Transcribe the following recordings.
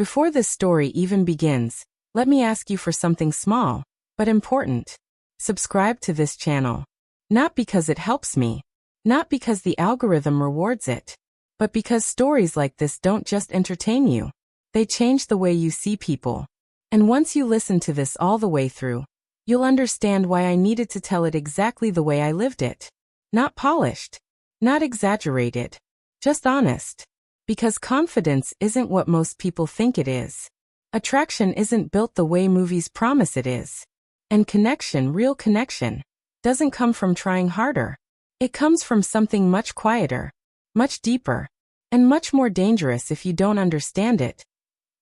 Before this story even begins, let me ask you for something small, but important. Subscribe to this channel. Not because it helps me, not because the algorithm rewards it, but because stories like this don't just entertain you. They change the way you see people. And once you listen to this all the way through, you'll understand why I needed to tell it exactly the way I lived it. Not polished, not exaggerated, just honest. Because confidence isn't what most people think it is. Attraction isn't built the way movies promise it is. And connection, real connection, doesn't come from trying harder. It comes from something much quieter, much deeper, and much more dangerous if you don't understand it.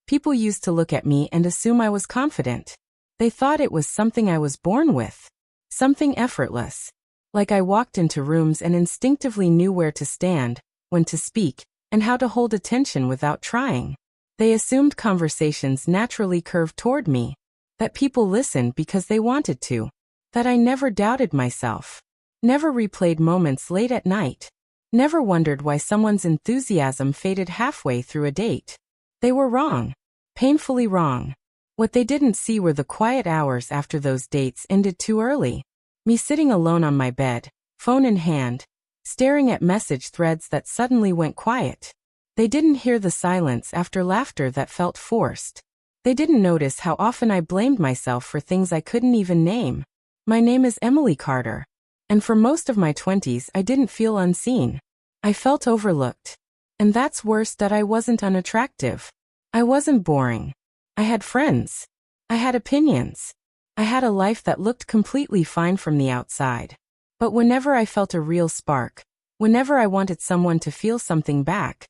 People used to look at me and assume I was confident. They thought it was something I was born with. Something effortless. Like I walked into rooms and instinctively knew where to stand, when to speak, and how to hold attention without trying. They assumed conversations naturally curved toward me. That people listened because they wanted to. That I never doubted myself. Never replayed moments late at night. Never wondered why someone's enthusiasm faded halfway through a date. They were wrong. Painfully wrong. What they didn't see were the quiet hours after those dates ended too early. Me sitting alone on my bed, phone in hand, staring at message threads that suddenly went quiet. They didn't hear the silence after laughter that felt forced. They didn't notice how often I blamed myself for things I couldn't even name. My name is Emily Carter. And for most of my 20s I didn't feel unseen. I felt overlooked. And that's worse, that I wasn't unattractive. I wasn't boring. I had friends. I had opinions. I had a life that looked completely fine from the outside. But whenever I felt a real spark, whenever I wanted someone to feel something back,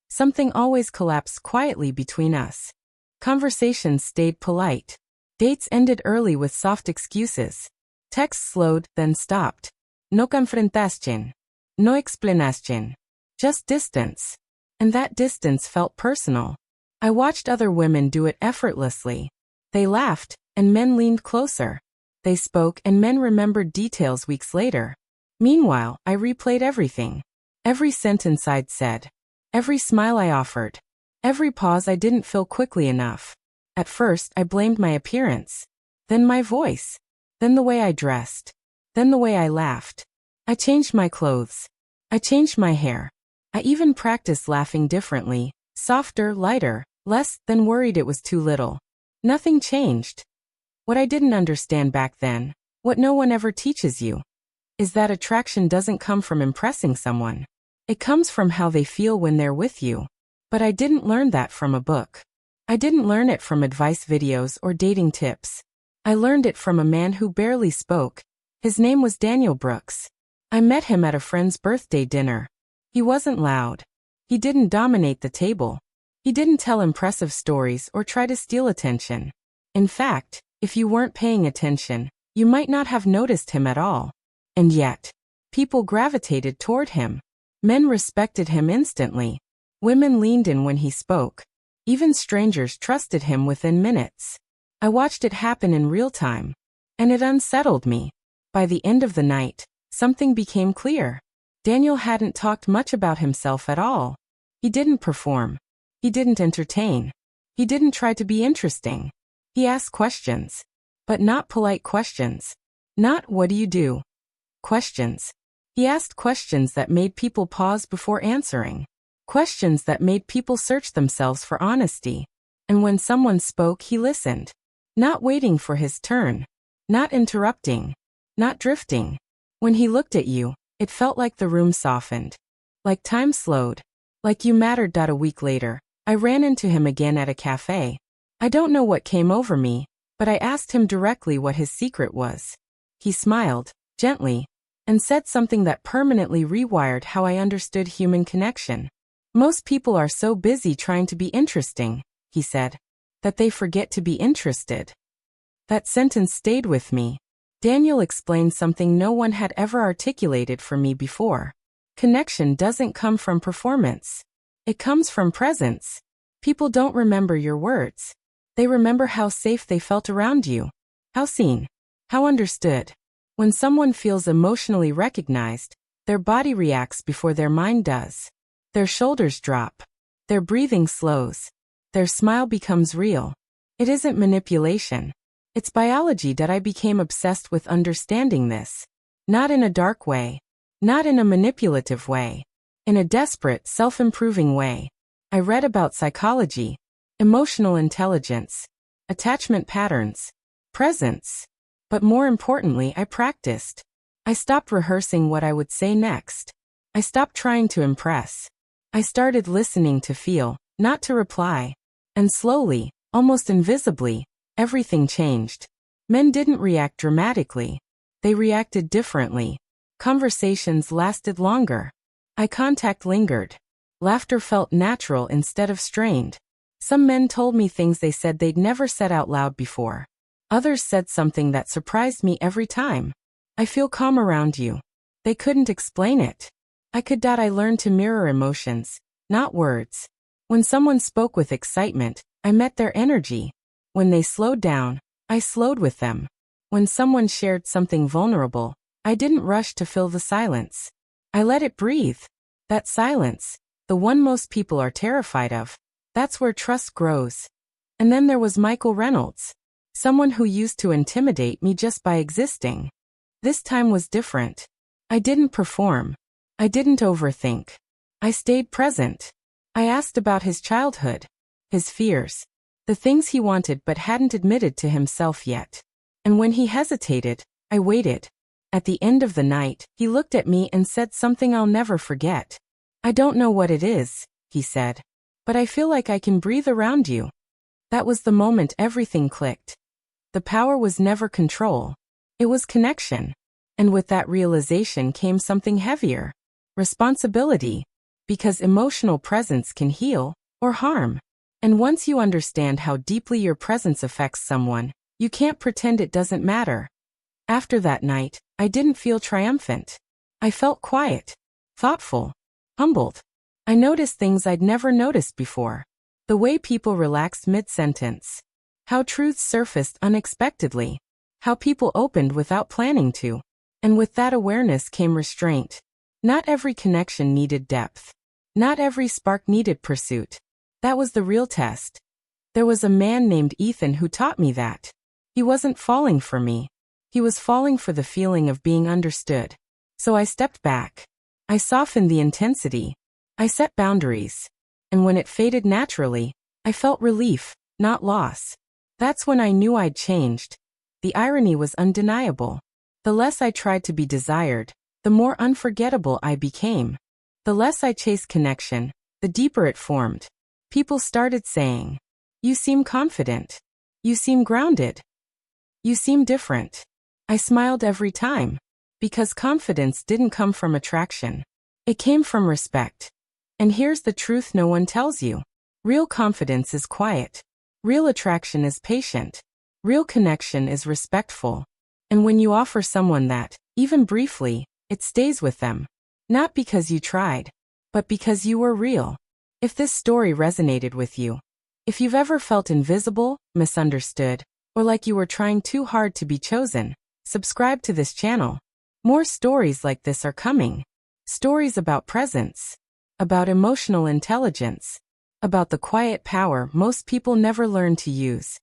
something always collapsed quietly between us. Conversations stayed polite. Dates ended early with soft excuses. Texts slowed, then stopped. No confrontación. No explanación. Just distance. And that distance felt personal. I watched other women do it effortlessly. They laughed, and men leaned closer. They spoke, and men remembered details weeks later. Meanwhile, I replayed everything. Every sentence I'd said. Every smile I offered. Every pause I didn't fill quickly enough. At first, I blamed my appearance. Then my voice. Then the way I dressed. Then the way I laughed. I changed my clothes. I changed my hair. I even practiced laughing differently, softer, lighter, less than worried it was too little. Nothing changed. What I didn't understand back then, what no one ever teaches you, is that attraction doesn't come from impressing someone. It comes from how they feel when they're with you. But I didn't learn that from a book. I didn't learn it from advice videos or dating tips. I learned it from a man who barely spoke. His name was Daniel Brooks. I met him at a friend's birthday dinner. He wasn't loud. He didn't dominate the table. He didn't tell impressive stories or try to steal attention. In fact, if you weren't paying attention, you might not have noticed him at all. And yet, people gravitated toward him. Men respected him instantly. Women leaned in when he spoke. Even strangers trusted him within minutes. I watched it happen in real time. And it unsettled me. By the end of the night, something became clear. Daniel hadn't talked much about himself at all. He didn't perform. He didn't entertain. He didn't try to be interesting. He asked questions. But not polite questions. Not "what do you do?" questions. He asked questions that made people pause before answering. Questions that made people search themselves for honesty. And when someone spoke, he listened. Not waiting for his turn. Not interrupting. Not drifting. When he looked at you, it felt like the room softened. Like time slowed. Like you mattered. A week later, I ran into him again at a cafe. I don't know what came over me, but I asked him directly what his secret was. He smiled, gently, and said something that permanently rewired how I understood human connection. Most people are so busy trying to be interesting, he said, that they forget to be interested. That sentence stayed with me. Daniel explained something no one had ever articulated for me before. Connection doesn't come from performance. It comes from presence. People don't remember your words. They remember how safe they felt around you. How seen. How understood. When someone feels emotionally recognized, their body reacts before their mind does. Their shoulders drop. Their breathing slows. Their smile becomes real. It isn't manipulation. It's biology that I became obsessed with understanding this. Not in a dark way. Not in a manipulative way. In a desperate, self-improving way. I read about psychology, emotional intelligence, attachment patterns, presence. But more importantly, I practiced. I stopped rehearsing what I would say next. I stopped trying to impress. I started listening to feel, not to reply. And slowly, almost invisibly, everything changed. Men didn't react dramatically. They reacted differently. Conversations lasted longer. Eye contact lingered. Laughter felt natural instead of strained. Some men told me things they said they'd never said out loud before. Others said something that surprised me every time. I feel calm around you. They couldn't explain it. I could. I learned to mirror emotions, not words. When someone spoke with excitement, I met their energy. When they slowed down, I slowed with them. When someone shared something vulnerable, I didn't rush to fill the silence. I let it breathe. That silence, the one most people are terrified of, that's where trust grows. And then there was Michael Reynolds. Someone who used to intimidate me just by existing. This time was different. I didn't perform. I didn't overthink. I stayed present. I asked about his childhood, his fears, the things he wanted but hadn't admitted to himself yet. And when he hesitated, I waited. At the end of the night, he looked at me and said something I'll never forget. "I don't know what it is," he said, "but I feel like I can breathe around you." That was the moment everything clicked. The power was never control. It was connection. And with that realization came something heavier. Responsibility. Because emotional presence can heal or harm. And once you understand how deeply your presence affects someone, you can't pretend it doesn't matter. After that night, I didn't feel triumphant. I felt quiet, thoughtful, humbled. I noticed things I'd never noticed before. The way people relaxed mid-sentence. How truths surfaced unexpectedly. How people opened without planning to. And with that awareness came restraint. Not every connection needed depth. Not every spark needed pursuit. That was the real test. There was a man named Ethan who taught me that. He wasn't falling for me. He was falling for the feeling of being understood. So I stepped back. I softened the intensity. I set boundaries. And when it faded naturally, I felt relief, not loss. That's when I knew I'd changed. The irony was undeniable. The less I tried to be desired, the more unforgettable I became. The less I chased connection, the deeper it formed. People started saying, "You seem confident. You seem grounded. You seem different." I smiled every time. Because confidence didn't come from attraction. It came from respect. And here's the truth no one tells you. Real confidence is quiet. Real attraction is patient. Real connection is respectful. And when you offer someone that, even briefly, it stays with them. Not because you tried, but because you were real. If this story resonated with you, if you've ever felt invisible, misunderstood, or like you were trying too hard to be chosen, subscribe to this channel. More stories like this are coming. Stories about presence, about emotional intelligence, about the quiet power most people never learn to use.